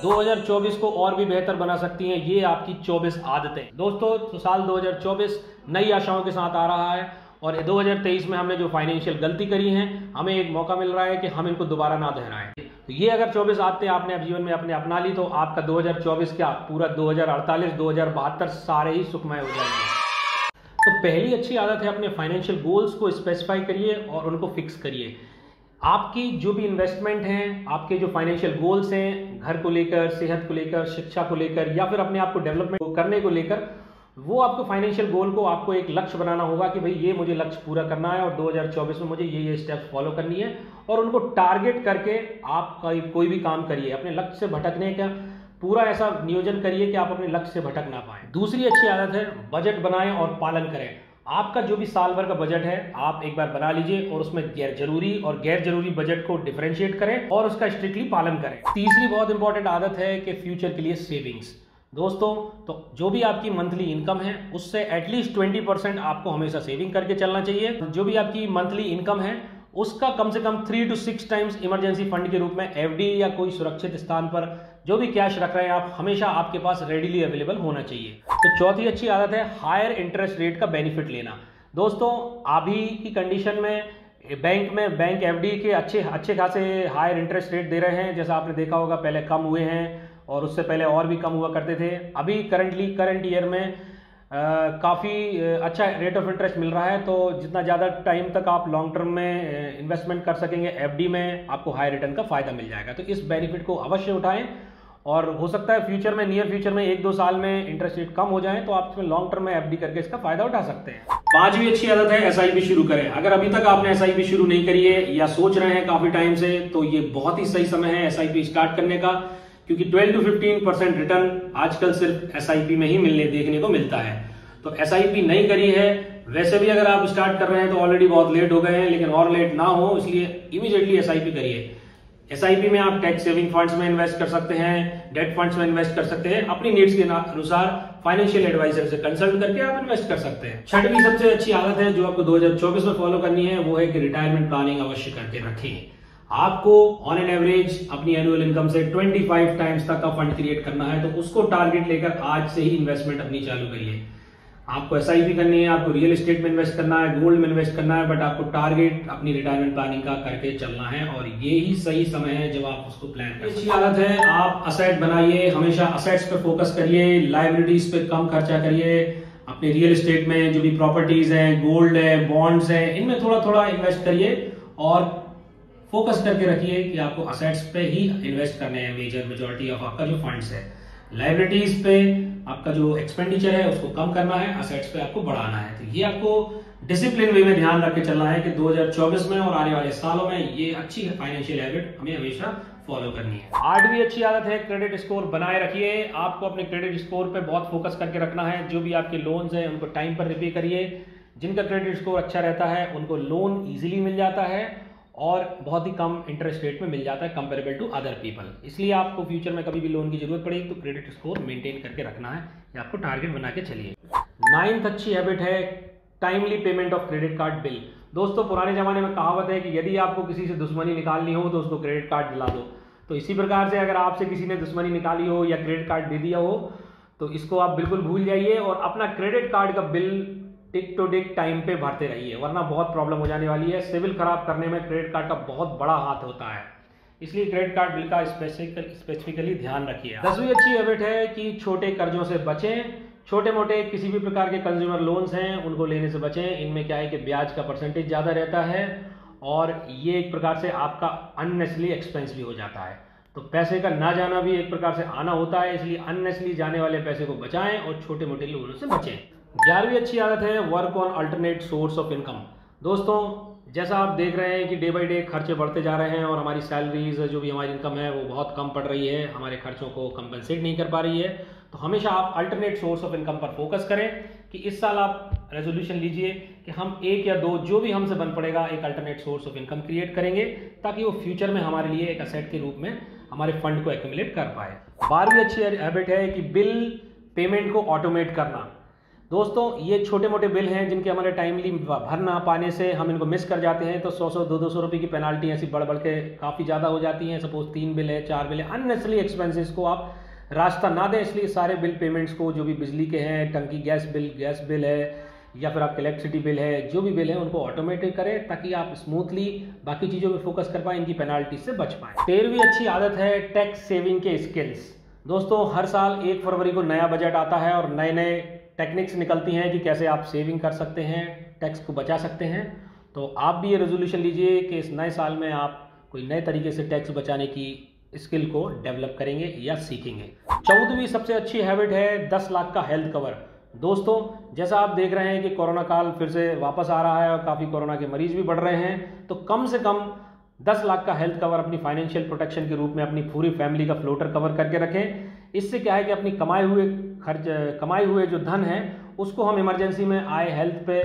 2024 को और भी बेहतर बना सकती हैं ये आपकी 24 आदतें। दोस्तों तो साल 2024 नई आशाओं के साथ आ रहा है और 2023 में हमने जो फाइनेंशियल गलती करी है हमें एक मौका मिल रहा है कि हम इनको दोबारा ना दोहराएं। तो ये अगर 24 आदतें आपने अब जीवन में अपने अपना ली तो आपका 2024 क्या पूरा 2048 2072 सारे ही सुखमय हो जाएंगे। तो पहली अच्छी आदत है अपने फाइनेंशियल गोल्स को स्पेसिफाई करिए और उनको फिक्स करिए। आपकी जो भी इन्वेस्टमेंट हैं, आपके जो फाइनेंशियल गोल्स हैं, घर को लेकर, सेहत को लेकर, शिक्षा को लेकर या फिर अपने आप को डेवलपमेंट करने को लेकर, वो आपको फाइनेंशियल गोल को आपको एक लक्ष्य बनाना होगा कि भाई ये मुझे लक्ष्य पूरा करना है और 2024 में मुझे ये स्टेप्स फॉलो करनी है और उनको टारगेट करके आप कोई भी काम करिए। अपने लक्ष्य से भटकने का पूरा ऐसा नियोजन करिए कि आप अपने लक्ष्य से भटक ना पाएं। दूसरी अच्छी आदत है बजट बनाएं और पालन करें। आपका जो भी साल भर का बजट है आप एक बार बना लीजिए और उसमें गैर जरूरी बजट को डिफरेंशिएट करें और उसका स्ट्रिक्टली पालन करें। तीसरी बहुत इंपॉर्टेंट आदत है कि फ्यूचर के लिए सेविंग्स। दोस्तों तो जो भी आपकी मंथली इनकम है उससे एटलीस्ट 20% आपको हमेशा सेविंग करके चलना चाहिए। जो भी आपकी मंथली इनकम है उसका कम से कम 3 to 6 टाइम्स इमरजेंसी फंड के रूप में एफडी या कोई सुरक्षित स्थान पर जो भी कैश रख रहे हैं आप हमेशा आपके पास रेडिली अवेलेबल होना चाहिए। तो चौथी अच्छी आदत है हायर इंटरेस्ट रेट का बेनिफिट लेना। दोस्तों अभी की कंडीशन में बैंक एफडी के अच्छे खासे हायर इंटरेस्ट रेट दे रहे हैं। जैसा आपने देखा होगा पहले कम हुए हैं और उससे पहले और भी कम हुआ करते थे। अभी करंट ईयर में काफ़ी अच्छा रेट ऑफ इंटरेस्ट मिल रहा है। तो जितना ज़्यादा टाइम तक आप लॉन्ग टर्म में इन्वेस्टमेंट कर सकेंगे एफडी में आपको हाई रिटर्न का फायदा मिल जाएगा। तो इस बेनिफिट को अवश्य उठाएं और हो सकता है फ्यूचर में नियर फ्यूचर में 1-2 साल में इंटरेस्ट रेट कम हो जाए तो आप इसमें लॉन्ग टर्म में एफडी करके इसका फायदा उठा सकते हैं। पांचवी अच्छी आदत है एसआईपी शुरू करें। अगर अभी तक आपने एसआईपी शुरू नहीं करी है या सोच रहे हैं काफी टाइम से तो ये बहुत ही सही समय है एसआईपी स्टार्ट करने का, क्योंकि 12 to 15% रिटर्न आजकल सिर्फ एसआईपी में ही देखने को मिलता है। तो एसआईपी नहीं करी है, वैसे भी अगर आप स्टार्ट कर रहे हैं तो ऑलरेडी बहुत लेट हो गए हैं, लेकिन और लेट ना हो इसलिए इमीडिएटली एसआईपी करिए। एसआईपी में आप टैक्स सेविंग फंड्स में इन्वेस्ट कर सकते हैं, डेट फंड्स में इन्वेस्ट कर सकते हैं, अपनी नीड्स के अनुसार फाइनेंशियल एडवाइजर से कंसल्ट करके आप इन्वेस्ट कर सकते हैं। छठवीं सबसे अच्छी आदत है जो आपको 2024 में फॉलो करनी है वो है कि रिटायरमेंट प्लानिंग अवश्य करके रखें। आपको ऑन एन एवरेज अपनी एनुअल इनकम से 25 टाइम्स तक का फंड क्रिएट करना है, तो उसको टारगेट लेकर आज से ही इन्वेस्टमेंट अपनी चालू करिए। आपको एसआईपी करनी है, आपको रियल एस्टेट में इन्वेस्ट करना है, गोल्ड में इन्वेस्ट करना है, बट आपको टारगेट अपनी रिटायरमेंट प्लानिंग का करके चलना है और ये ही सही समय है जब आप उसको प्लान करें। अच्छी आदत है आप असेट बनाइए, हमेशा असेट्स पे फोकस करिए, लायबिलिटीज पे कम खर्चा करिए। अपने रियल एस्टेट में जो भी प्रॉपर्टीज है, गोल्ड है, बॉन्ड्स है, इनमें थोड़ा थोड़ा इन्वेस्ट करिए और फोकस करके रखिए कि आपको असेट्स पे ही इन्वेस्ट करने हैं। मेजॉरिटी ऑफ आपका जो फंड्स है, लाइबिलिटीज पे आपका जो एक्सपेंडिचर है उसको कम करना है, असेट्स पे आपको बढ़ाना है। तो ये आपको डिसिप्लिन वे में ध्यान रख के चलना है कि 2024 में और आने वाले सालों में ये अच्छी फाइनेंशियल हैबिट हमें हमेशा फॉलो करनी है। आठवीं अच्छी आदत है क्रेडिट स्कोर बनाए रखिए। आपको अपने क्रेडिट स्कोर पे बहुत फोकस करके रखना है। जो भी आपके लोन्स हैं उनको टाइम पर रिपे करिए। जिनका क्रेडिट स्कोर अच्छा रहता है उनको लोन ईजिली मिल जाता है और बहुत ही कम इंटरेस्ट रेट में मिल जाता है कंपेरेबल टू अदर पीपल। इसलिए आपको फ्यूचर में कभी भी लोन की जरूरत पड़ेगी तो क्रेडिट स्कोर मेंटेन करके रखना है, या आपको टारगेट बना के चलिए। 9th अच्छी हैबिट है timely payment of credit card bill. दोस्तों पुराने जमाने में कहावत है कि यदि आपको किसी से दुश्मनी निकालनी हो तो उसको क्रेडिट कार्ड दिला दो। तो इसी प्रकार से अगर आपसे किसी ने दुश्मनी निकाली हो या क्रेडिट कार्ड दे दिया हो तो इसको आप बिल्कुल भूल जाइए और अपना क्रेडिट कार्ड का bill tick two tick time पे भरते रहिए, वरना बहुत प्रॉब्लम हो जाने वाली है। सिविल खराब करने में क्रेडिट कार्ड का बहुत बड़ा हाथ होता है, इसलिए क्रेडिट कार्ड बिल का स्पेसिफिकली ध्यान रखिए। 10वीं अच्छी हैबिट है कि छोटे कर्जों से बचें। छोटे मोटे किसी भी प्रकार के कंज्यूमर लोन्स हैं उनको लेने से बचें। इनमें क्या है कि ब्याज का परसेंटेज ज़्यादा रहता है और ये एक प्रकार से आपका अननेसेसरी एक्सपेंस भी हो जाता है। तो पैसे का ना जाना भी एक प्रकार से आना होता है, इसलिए अननेसेसरी जाने वाले पैसे को बचाएं और छोटे मोटे लोनों से बचें। 11वीं अच्छी आदत है work on alternate source of income. दोस्तों जैसा आप देख रहे हैं कि डे बाय डे खर्चे बढ़ते जा रहे हैं और हमारी सैलरीज जो भी हमारी इनकम है वो बहुत कम पड़ रही है, हमारे खर्चों को कंपनसेट नहीं कर पा रही है। तो हमेशा आप अल्टरनेट सोर्स ऑफ इनकम पर फोकस करें कि इस साल आप रेजोल्यूशन लीजिए कि हम 1 या 2 जो भी हमसे बन पड़ेगा एक alternate source of income create करेंगे ताकि वो फ्यूचर में हमारे लिए एक असेट के रूप में हमारे फंड को एक्यूमुलेट कर पाए। 12वीं अच्छी हैबिट है कि बिल पेमेंट को ऑटोमेट करना। दोस्तों ये छोटे मोटे बिल हैं जिनके हमारे टाइमली भर ना पाने से हम इनको मिस कर जाते हैं, तो 100 200 रुपये की पेनाल्टी ऐसी बढ़ बढ़ के काफ़ी ज़्यादा हो जाती हैं। सपोज 3 बिल है, 4 बिल है, अननेसेसरी एक्सपेंसेस को आप रास्ता ना दें। इसलिए सारे बिल पेमेंट्स को, जो भी बिजली के हैं, टंकी गैस बिल है या फिर आपके इलेक्ट्रिसिटी बिल है, जो भी बिल है उनको ऑटोमेटिक करें ताकि आप स्मूथली बाकी चीज़ों पे फोकस कर पाएँ, इनकी पेनाल्टी से बच पाएँ। 13वीं अच्छी आदत है टैक्स सेविंग के स्किल्स। दोस्तों हर साल 1 फरवरी को नया बजट आता है और नए नए टेक्निक्स निकलती हैं कि कैसे आप सेविंग कर सकते हैं, टैक्स को बचा सकते हैं। तो आप भी ये रेजोल्यूशन लीजिए कि इस नए साल में आप कोई नए तरीके से टैक्स बचाने की स्किल को डेवलप करेंगे या सीखेंगे। 14वीं सबसे अच्छी हैबिट है 10 लाख का हेल्थ कवर। दोस्तों जैसा आप देख रहे हैं कि कोरोना काल फिर से वापस आ रहा है और काफ़ी कोरोना के मरीज भी बढ़ रहे हैं, तो कम से कम 10 लाख का हेल्थ कवर अपनी फाइनेंशियल प्रोटेक्शन के रूप में अपनी पूरी फैमिली का फ्लोटर कवर करके रखें। इससे क्या है कि अपनी कमाए हुए जो धन है उसको हम इमरजेंसी में आए हेल्थ पे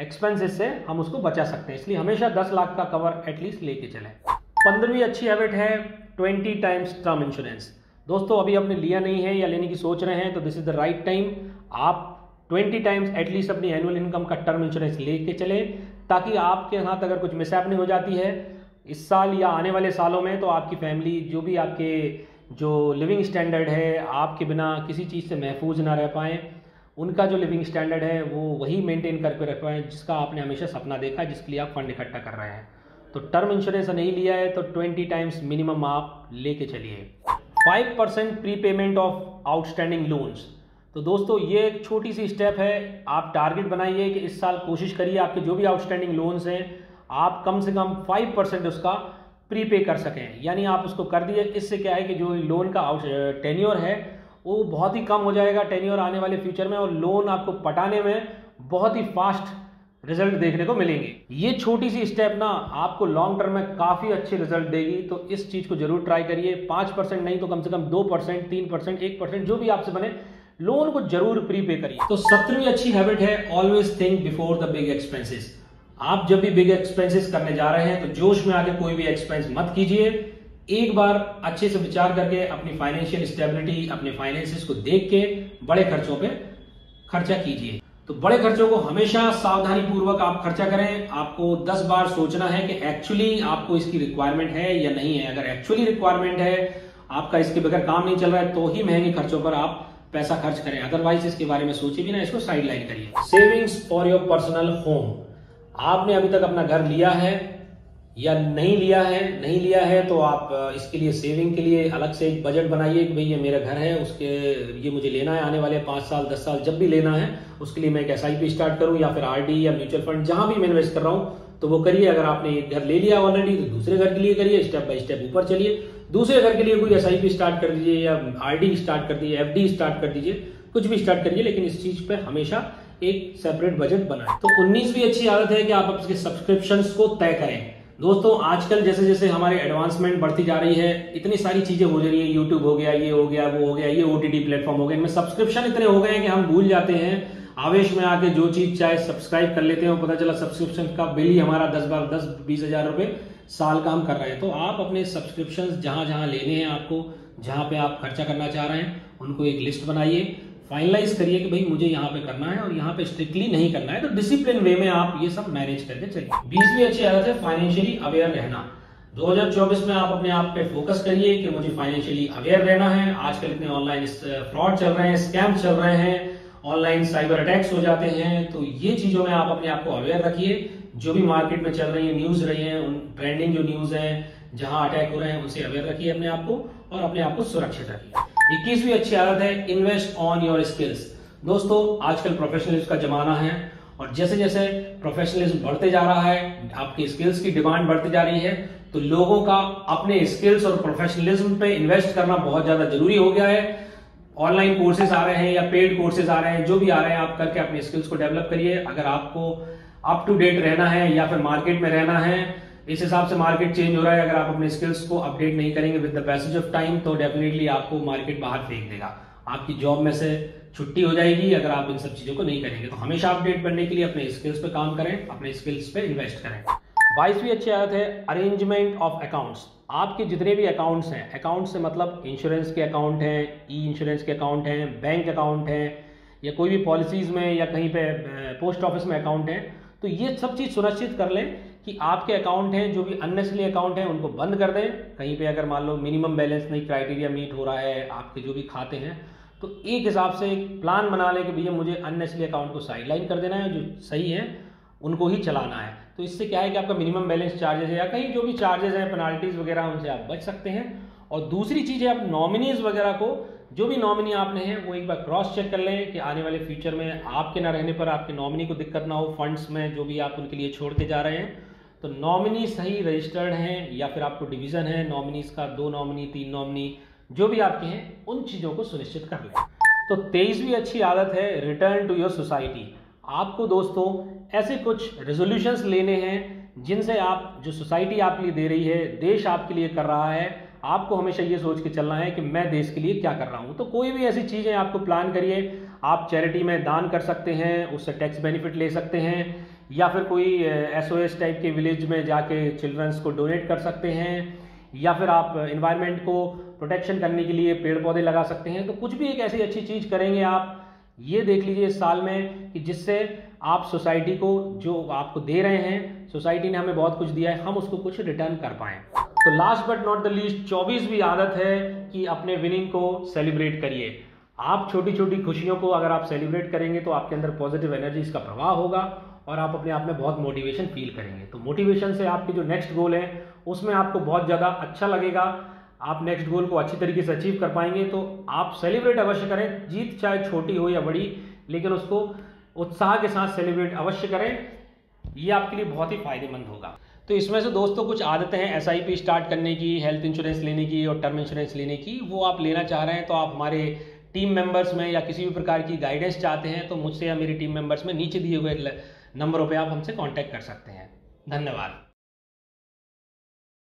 एक्सपेंसेस से हम उसको बचा सकते हैं। इसलिए हमेशा 10 लाख का कवर एटलीस्ट लेके चलें। 15वीं अच्छी हैबिट है 20 टाइम्स टर्म इंश्योरेंस। दोस्तों अभी आपने लिया नहीं है या लेने की सोच रहे हैं तो this is the right time. आप 20 टाइम्स एटलीस्ट अपनी एनुअल इनकम का टर्म इंश्योरेंस लेके चलें, ताकि आपके साथ अगर कुछ मिसहैपनिंग हो जाती है इस साल या आने वाले सालों में, तो आपकी फैमिली जो भी आपके जो लिविंग स्टैंडर्ड है आपके बिना किसी चीज़ से महफूज ना रह पाएँ, उनका जो लिविंग स्टैंडर्ड है वो वही मेंटेन करके रख पाएँ जिसका आपने हमेशा सपना देखा, जिसके लिए आप फंड इकट्ठा कर रहे हैं। तो टर्म इंश्योरेंस नहीं लिया है तो 20 टाइम्स मिनिमम आप लेके चलिए। 5% pre payment of outstanding loans. तो दोस्तों ये एक छोटी सी स्टेप है। आप टारगेट बनाइए कि इस साल कोशिश करिए आपके जो भी आउटस्टैंडिंग लोन्स हैं आप कम से कम 5% उसका प्री पे कर सकें, यानी आप उसको कर दिए। इससे क्या है कि जो लोन का टेन्योर है वो बहुत ही कम हो जाएगा टेन्योर आने वाले फ्यूचर में, और लोन आपको पटाने में बहुत ही फास्ट रिजल्ट देखने को मिलेंगे। ये छोटी सी स्टेप ना आपको लॉन्ग टर्म में काफ़ी अच्छे रिजल्ट देगी, तो इस चीज़ को जरूर ट्राई करिए। 5% नहीं तो कम से कम 2%, 3%, 1% जो भी आपसे बने लोन को जरूर प्री पे करिए। तो 17वीं अच्छी हैबिट है always think before the big expenses. आप जब भी बिग एक्सपेंसेस करने जा रहे हैं तो जोश में आके कोई भी एक्सपेंस मत कीजिए। एक बार अच्छे से विचार करके अपनी फाइनेंशियल स्टेबिलिटी, अपने फाइनेंसेस को देख के बड़े खर्चों पे खर्चा कीजिए। तो बड़े खर्चों को हमेशा सावधानी पूर्वक आप खर्चा करें। आपको 10 बार सोचना है कि एक्चुअली आपको इसकी रिक्वायरमेंट है या नहीं है। अगर एक्चुअली रिक्वायरमेंट है, आपका इसके बगैर काम नहीं चल रहा है, तो ही महंगे खर्चों पर आप पैसा खर्च करें, अदरवाइज इसके बारे में सोचिए भी ना, इसको साइड लाइन करिए। Savings for your personal home. आपने अभी तक अपना घर लिया है या नहीं लिया है तो आप इसके लिए सेविंग के लिए अलग से एक बजट बनाइए कि भाई ये मेरा घर है, उसके ये मुझे लेना है आने वाले 5 साल 10 साल जब भी लेना है उसके लिए मैं एक SIP स्टार्ट करूं या फिर RD या म्यूचुअल फंड, जहां भी मैं इन्वेस्ट कर रहा हूं तो वो करिए। अगर आपने एक घर ले लिया ऑलरेडी तो दूसरे घर के लिए करिए, स्टेप बाय स्टेप ऊपर चलिए। दूसरे घर के लिए कोई SIP स्टार्ट कर दीजिए या RD स्टार्ट कर दीजिए, FD स्टार्ट कर दीजिए, कुछ भी स्टार्ट करिए, लेकिन इस चीज पर हमेशा एक सेपरेट बजट बनाएं। तो 19वीं अच्छी आदत है कि आप आपके सब्सक्रिप्शंस को तय करें। दोस्तों आजकल जैसे जैसे हमारे एडवांसमेंट बढ़ती जा रही है, इतनी सारी चीजें हो रही है, यूट्यूब हो गया, ये हो गया, वो हो गया, ये OTT प्लेटफॉर्म हो गए, इनमें सब्सक्रिप्शन इतने हो गए हैं कि हम भूल जाते हैं, आवेश में आके जो चीज चाहे सब्सक्राइब कर लेते हैं, पता चला सब्सक्रिप्शन का बिल ही हमारा 10-20 हजार रुपए साल का हम कर रहे हैं। तो आप अपने सब्सक्रिप्शन जहां जहां लेने हैं, आपको जहां पे आप खर्चा करना चाह रहे हैं, उनको एक लिस्ट बनाइए, फाइनलाइज करिए कि भाई मुझे यहाँ पे करना है और यहाँ पे स्ट्रिक्टली नहीं करना है। तो डिसिप्लिन वे में आप ये सब मैनेज करके चलिए। 20वीं अच्छी आदत है फाइनेंशियली अवेयर रहना। 2024 में आप अपने आप पे फोकस करिए कि मुझे फाइनेंशियली अवेयर रहना है। आजकल इतने ऑनलाइन फ्रॉड चल रहे हैं, स्कैम चल रहे हैं, ऑनलाइन साइबर अटैक्स हो जाते हैं, तो ये चीजों में आप अपने आप को अवेयर रखिए। जो भी मार्केट में चल रही है न्यूज रही है, उन ट्रेंडिंग जो न्यूज है जहां अटैक हो रहे हैं उनसे अवेयर रखिए अपने आप को और अपने आप को सुरक्षित रखिए। 21वीं अच्छी आदत है इन्वेस्ट ऑन योर स्किल्स। दोस्तों आजकल प्रोफेशनलिज्म का जमाना है और जैसे जैसे प्रोफेशनलिज्म बढ़ते जा रहा है, आपकी स्किल्स की डिमांड बढ़ती जा रही है, तो लोगों का अपने स्किल्स और प्रोफेशनलिज्म पे इन्वेस्ट करना बहुत ज्यादा जरूरी हो गया है। ऑनलाइन कोर्सेज आ रहे हैं या पेड कोर्सेज आ रहे हैं, जो भी आ रहे हैं आप करके अपने स्किल्स को डेवलप करिए। अगर आपको अप टू डेट रहना है या फिर मार्केट में रहना है, इस हिसाब से मार्केट चेंज हो रहा है, अगर आप अपने स्किल्स को अपडेट नहीं करेंगे with the passage of time तो डेफिनेटली आपको मार्केट बाहर फेंक देगा, आपकी जॉब में से छुट्टी हो जाएगी अगर आप इन सब चीजों को नहीं करेंगे। तो हमेशा अपडेट बनने के लिए अपने स्किल्स पे काम करें, अपने स्किल्स पे इन्वेस्ट करें। 22वीं अच्छी आदत है अरेंजमेंट ऑफ अकाउंट्स। आपके जितने भी अकाउंट्स हैं, अकाउंट से मतलब इंश्योरेंस के अकाउंट हैं, ई इंश्योरेंस के अकाउंट हैं, बैंक अकाउंट हैं या कोई भी पॉलिसीज़ में या कहीं पे पोस्ट ऑफिस में अकाउंट है, तो ये सब चीज़ सुनिश्चित कर लें कि आपके अकाउंट हैं जो भी अननेसेसरी अकाउंट हैं उनको बंद कर दें। कहीं पे अगर मान लो मिनिमम बैलेंस नहीं क्राइटेरिया मीट हो रहा है आपके जो भी खाते हैं, तो एक हिसाब से एक प्लान बना लें कि भैया मुझे अननेसेसरी अकाउंट को साइडलाइन कर देना है, जो सही है उनको ही चलाना है। तो इससे क्या है कि आपका मिनिमम बैलेंस चार्जेस है या कहीं जो भी चार्जेस हैं पेनाल्टीज़ वगैरह उनसे आप बच सकते हैं। और दूसरी चीज़ है, आप नॉमिनीज़ वगैरह को, जो भी नॉमिनी आपने हैं वो एक बार क्रॉस चेक कर लें कि आने वाले फ्यूचर में आपके ना रहने पर आपके नॉमिनी को दिक्कत ना हो फंड्स में जो भी आप उनके लिए छोड़ के जा रहे हैं। तो नॉमिनी सही रजिस्टर्ड हैं या फिर आपको डिवीज़न है नॉमिनीज़ का, 2 नॉमिनी 3 नॉमिनी जो भी आपके हैं, उन चीज़ों को सुनिश्चित कर लें। तो 23वीं अच्छी आदत है रिटर्न टू योर सोसाइटी। आपको दोस्तों ऐसे कुछ रेजोल्यूशंस लेने हैं जिनसे आप, जो सोसाइटी आपके लिए दे रही है, देश आपके लिए कर रहा है, आपको हमेशा ये सोच के चलना है कि मैं देश के लिए क्या कर रहा हूँ। तो कोई भी ऐसी चीज़ें आपको प्लान करिए। आप चैरिटी में दान कर सकते हैं, उससे टैक्स बेनिफिट ले सकते हैं, या फिर कोई SOS टाइप के विलेज में जाके चिल्ड्रंस को डोनेट कर सकते हैं, या फिर आप इन्वायरमेंट को प्रोटेक्शन करने के लिए पेड़ पौधे लगा सकते हैं। तो कुछ भी एक ऐसी अच्छी चीज़ करेंगे आप, ये देख लीजिए इस साल में, कि जिससे आप सोसाइटी को, जो आपको दे रहे हैं, सोसाइटी ने हमें बहुत कुछ दिया है, हम उसको कुछ रिटर्न कर पाएँ। तो last but not the least 24वीं आदत है कि अपने विनिंग को सेलिब्रेट करिए। आप छोटी छोटी खुशियों को अगर आप सेलिब्रेट करेंगे तो आपके अंदर पॉजिटिव एनर्जीज का प्रवाह होगा और आप अपने आप में बहुत मोटिवेशन फील करेंगे। तो मोटिवेशन से आपके जो नेक्स्ट गोल है उसमें आपको बहुत ज़्यादा अच्छा लगेगा, आप नेक्स्ट गोल को अच्छी तरीके से अचीव कर पाएंगे। तो आप सेलिब्रेट अवश्य करें, जीत चाहे छोटी हो या बड़ी, लेकिन उसको उत्साह के साथ सेलिब्रेट अवश्य करें, ये आपके लिए बहुत ही फायदेमंद होगा। तो इसमें से दोस्तों कुछ आदतें हैं SIP स्टार्ट करने की, हेल्थ इंश्योरेंस लेने की और टर्म इंश्योरेंस लेने की। वो आप लेना चाह रहे हैं तो आप हमारे टीम मेंबर्स में या किसी भी प्रकार की गाइडेंस चाहते हैं तो मुझसे या मेरी टीम मेंबर्स में नीचे दिए हुए नंबरों पे आप हमसे कांटेक्ट कर सकते हैं। धन्यवाद।